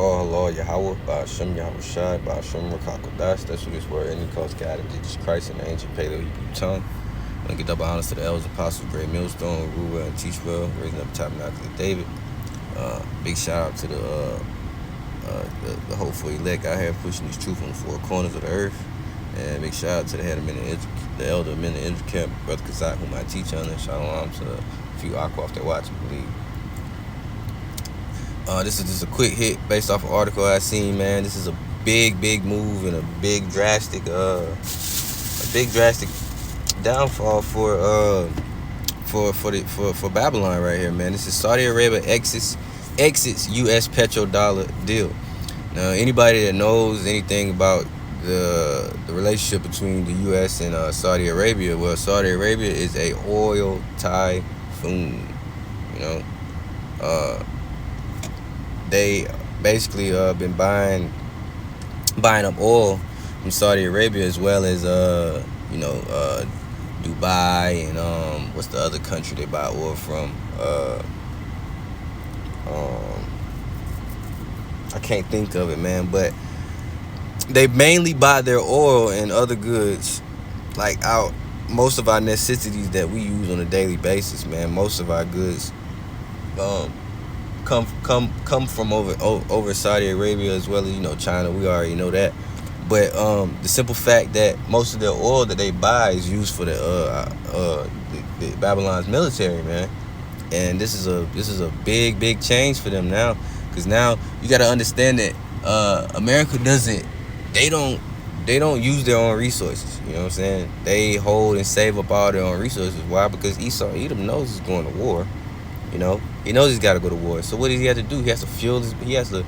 call halal Yahweh by Hashem Yahweh Shai by Hashem Rakakodash. That's what this word any calls God and Jesus Christ in the ancient Paleo Hebrew tongue. I want to get double honors to the elders, apostles, great millstone, rule well and teach well, raising up the tabernacle of David. Big shout out to the hopeful elect out here pushing this truth on the four corners of the earth. And big shout out to the head of the elder men in the camp, Brother Kazak, whom I teach under. Shalom to a few Akwaf that watch and believe. This is just a quick hit based off an article I seen, man. This is a big move and a big drastic downfall for Babylon right here, man. This is Saudi Arabia exits U.S. petrodollar deal. Now, anybody that knows anything about the relationship between the U.S. and Saudi Arabia, well, Saudi Arabia is a oil typhoon. You know, they basically been buying up oil from Saudi Arabia, as well as Dubai and what's the other country they buy oil from? I can't think of it, man, but they mainly buy their oil and other goods, like most of our necessities that we use on a daily basis, man. Most of our goods come from over Saudi Arabia, as well as China. We already know that. But the simple fact that most of the oil that they buy is used for the Babylon's military, man. And this is a big change for them now, because now you got to understand that America they don't use their own resources. You know what I'm saying? They hold and save up all their own resources. Why? Because Edom knows he's going to war. He knows he's got to go to war. So what does he have to do? He has to fuel his. He has to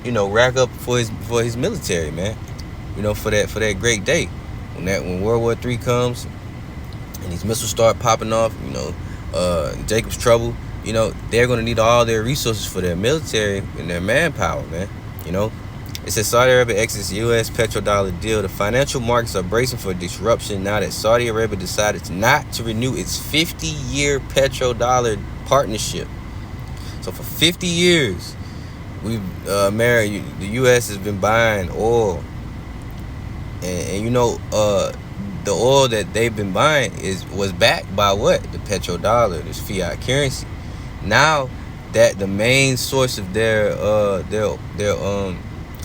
rack up for his military, man. For that great day when World War III comes and these missiles start popping off. Jacob's trouble. They're gonna need all their resources for their military and their manpower, man. It says Saudi Arabia exits U.S. petrodollar deal. The financial markets are bracing for disruption now that Saudi Arabia decided not to renew its 50-year petrodollar partnership. So for 50 years, the U.S. has been buying oil, and the oil that they've been buying was backed by what? The petrodollar, this fiat currency. Now that the main source of their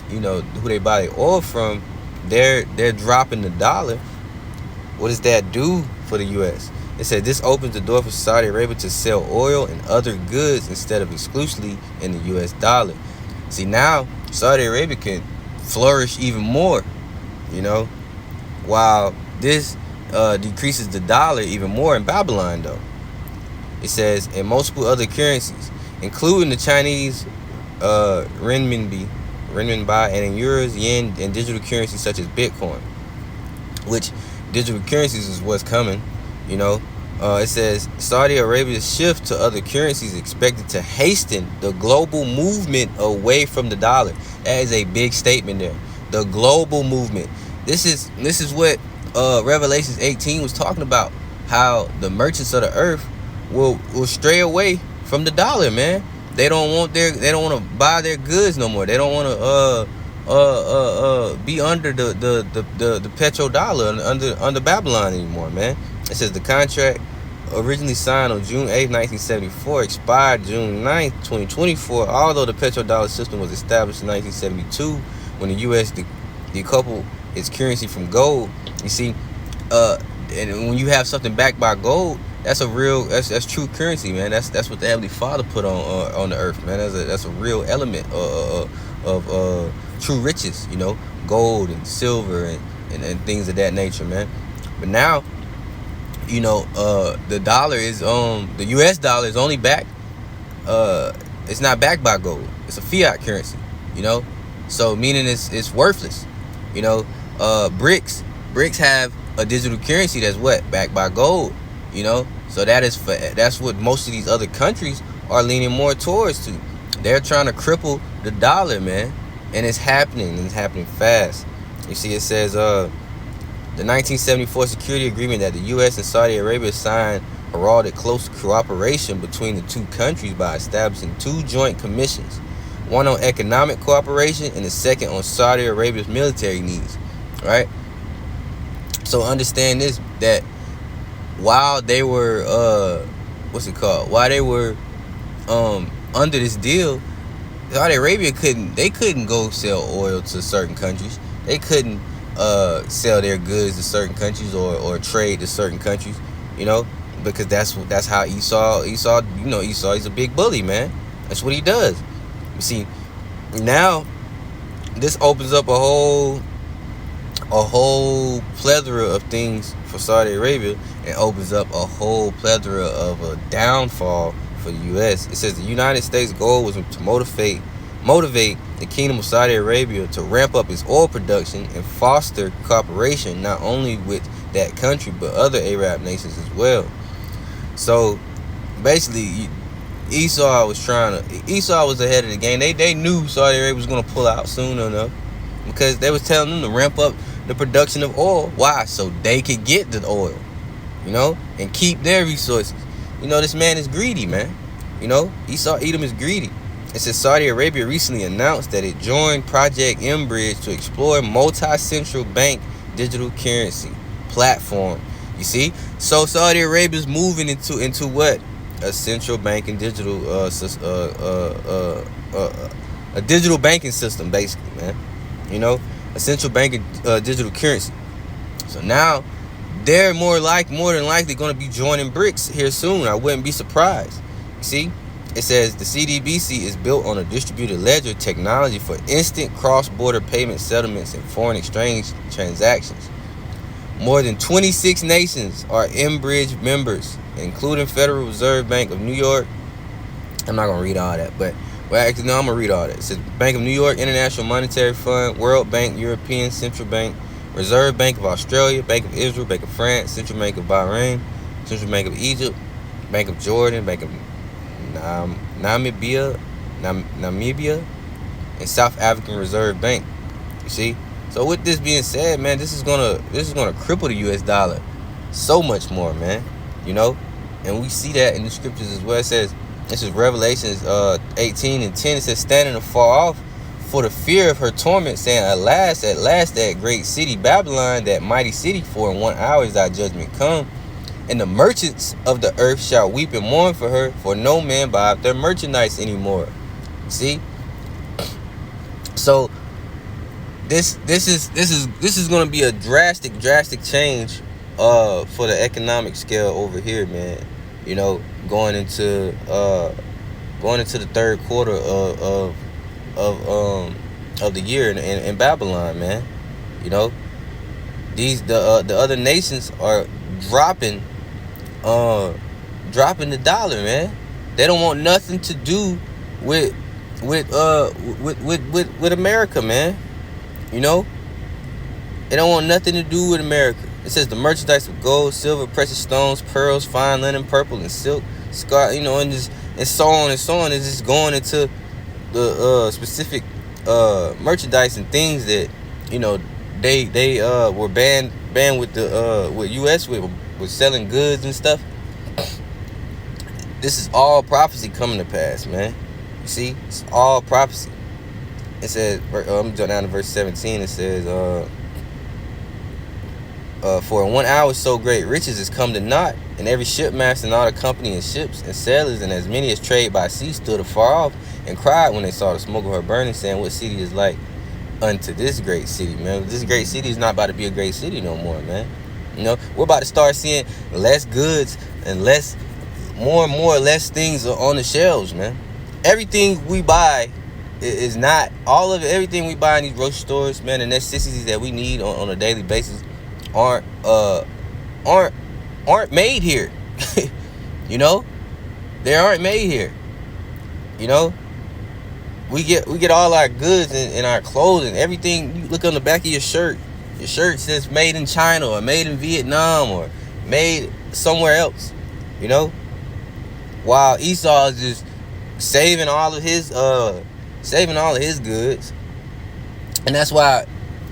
who they buy their oil from, they're dropping the dollar. What does that do for the U.S.? It said this opens the door for Saudi Arabia to sell oil and other goods instead of exclusively in the U.S. dollar. See, now Saudi Arabia can flourish even more, while this decreases the dollar even more in Babylon, though. It says in multiple other currencies, including the Chinese renminbi, and in euros, yen, and digital currencies such as Bitcoin, which digital currencies is what's coming. It says Saudi Arabia's shift to other currencies is expected to hasten the global movement away from the dollar. That is a big statement there. The global movement. This is what Revelations 18 was talking about. How the merchants of the earth will stray away from the dollar, man. They don't want to buy their goods no more. They don't want to be under the petrodollar under Babylon anymore, man. It says the contract originally signed on June 8, 1974, expired June 9, 2024. Although the petrodollar system was established in 1972, when the U.S. decoupled its currency from gold. You see, and when you have something backed by gold, that's true currency, man. That's what the Heavenly Father put on the earth, man. That's a real element of true riches, gold and silver and things of that nature, man. But now, the dollar is the U.S. dollar is only backed. It's not backed by gold. It's a fiat currency, so meaning it's worthless. BRICS have a digital currency that's backed by gold. So that's what most of these other countries are leaning more towards to. They're trying to cripple the dollar, man, and it's happening. And it's happening fast. You see, it says the 1974 security agreement that the U.S. and Saudi Arabia signed heralded close cooperation between the two countries by establishing two joint commissions one on economic cooperation and the second on Saudi Arabia's military needs, right? So understand this, that while they were while they were under this deal, Saudi Arabia couldn't go sell oil to certain countries. They couldn't sell their goods to certain countries or trade to certain countries, because that's how Esau, he's a big bully, man. That's what he does. You see, now this opens up a whole plethora of things for Saudi Arabia, and opens up a whole plethora of a downfall for the U.S. It says the United States' goal was to motivate the Kingdom of Saudi Arabia to ramp up its oil production and foster cooperation not only with that country but other Arab nations as well. So basically, Esau was ahead of the game. They knew Saudi Arabia was going to pull out soon enough, because they was telling them to ramp up the production of oil. Why? So they could get the oil, and keep their resources. This man is greedy, man. Esau Edom is greedy. It says Saudi Arabia recently announced that it joined Project M-Bridge to explore multi-central bank digital currency platform. You see? So Saudi Arabia is moving into what? A central banking digital a digital banking system, basically, man. A central banking digital currency. So now they're more than likely going to be joining BRICS here soon. I wouldn't be surprised. You see, it says the CDBC is built on a distributed ledger technology for instant cross-border payment settlements and foreign exchange transactions. More than 26 nations are M-Bridge members, including Federal Reserve Bank of New York. I'm not going to read all that, but I'm going to read all that. It says Bank of New York, International Monetary Fund, World Bank, European Central Bank, Reserve Bank of Australia, Bank of Israel, Bank of France, Central Bank of Bahrain, Central Bank of Egypt, Bank of Jordan, Bank of Namibia, and South African Reserve Bank. You see? So with this being said, man, this is gonna cripple the US dollar so much more, man. And we see that in the scriptures as well. It says, this is Revelations 18:10. It says, standing afar off for the fear of her torment, saying, alas, at last that great city Babylon, that mighty city, for in 1 hour is thy judgment come. And the merchants of the earth shall weep and mourn for her, for no man buyeth their merchandise anymore. See? So this is going to be a drastic change for the economic scale over here, man. Going into the third quarter of the year in Babylon, man. The other nations are dropping the dollar, man. They don't want nothing to do with America, man. They don't want nothing to do with America. It says the merchandise of gold, silver, precious stones, pearls, fine linen, purple, and silk, scarlet, and so on and so on, is just going into the specific merchandise and things that they were banned with the with US with selling goods and stuff. This is all prophecy coming to pass, man. You see, it's all prophecy. It says, I'm jump down to verse 17. It says, for in 1 hour so great riches is come to naught, and every shipmaster and all the company and ships and sailors and as many as trade by sea stood afar off and cried when they saw the smoke of her burning, saying, what city is like unto this great city, man? This great city is not about to be a great city no more, man. We're about to start seeing less goods and more and more less things are on the shelves, man. Everything we buy is not all of it. Everything we buy in these grocery stores, man, the necessities that we need on a daily basis aren't made here. They aren't made here. We get all our goods and our clothing, everything. You look on the back of your shirt says made in China or made in Vietnam or made somewhere else. While Esau is just saving all of his goods. And that's why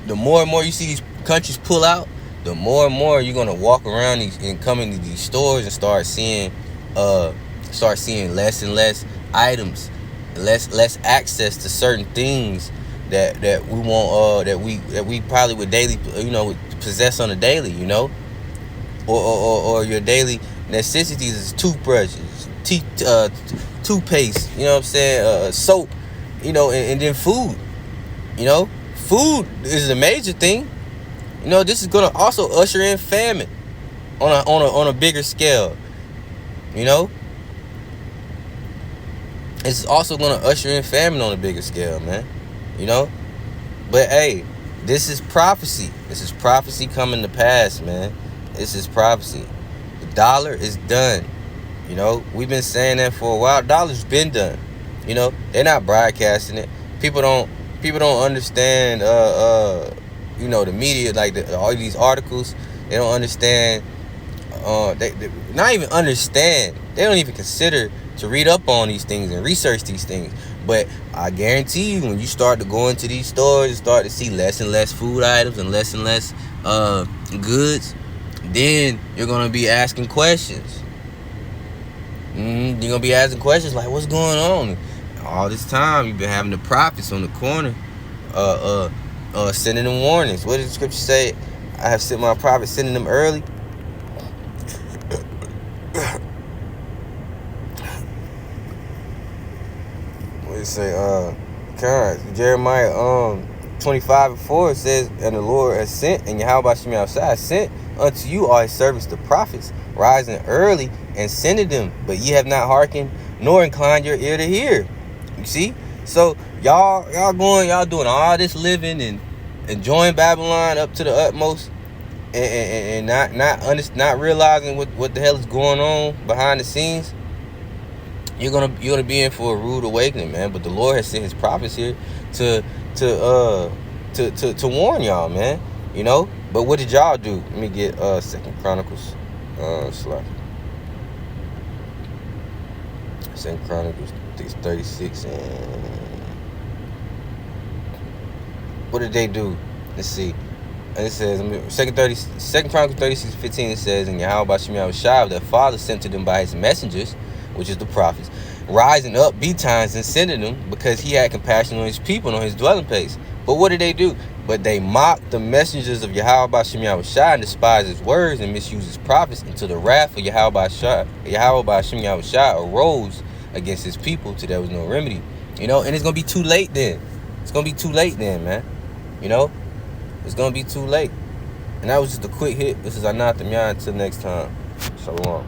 the more and more you see these countries pull out, the more and more you're gonna walk around and come into these stores and start seeing less and less items less access to certain things that we want, that we probably would daily, possess on a daily, or your daily necessities is toothbrushes, toothpaste, you know what I'm saying, soap, and then food. Food is a major thing. This is gonna also usher in famine on a bigger scale. It's also gonna usher in famine on a bigger scale, man. But hey, this is prophecy. This is prophecy coming to pass, man. This is prophecy. The dollar is done. We've been saying that for a while. Dollar's been done. They're not broadcasting it. People don't understand. The media, like all these articles. They don't understand. They not even understand. They don't even consider to read up on these things and research these things. But I guarantee you, when you start to go into these stores and start to see less and less food items and less goods, then you're gonna be asking questions. You're gonna be asking questions like, what's going on? All this time you've been having the prophets on the corner, sending them warnings. What does the scripture say? I have sent my prophets, sending them early. What does it say? Jeremiah 25:4 says, and the Lord has sent, and Yahweh Shem Yahushua sent unto you all his servants the prophets, rising early and sending them, but ye have not hearkened, nor inclined your ear to hear. You see? So y'all doing all this living and enjoying Babylon up to the utmost, and not realizing what the hell is going on behind the scenes. You're gonna be in for a rude awakening, man. But the Lord has sent his prophets here to warn y'all, man. But what did y'all do? Let me get 2nd Chronicles, Second Chronicles, I think it's 36, and what did they do? Let's see. And it says, 2nd Chronicles 36:15, it says, and Yahweh Shem Yahushua, their father, sent to them by his messengers, which is the prophets, rising up betimes and sending them, because he had compassion on his people and on his dwelling place. But what did they do? But they mocked the messengers of Yahweh Shem Yahushua and despised his words and misused his prophets, until the wrath of Yahweh Shem Yahushua arose against his people till there was no remedy. And it's gonna be too late then. It's gonna be too late then, man. It's gonna be too late. And that was just a quick hit. This is Anathemia. Until next time. Shalom.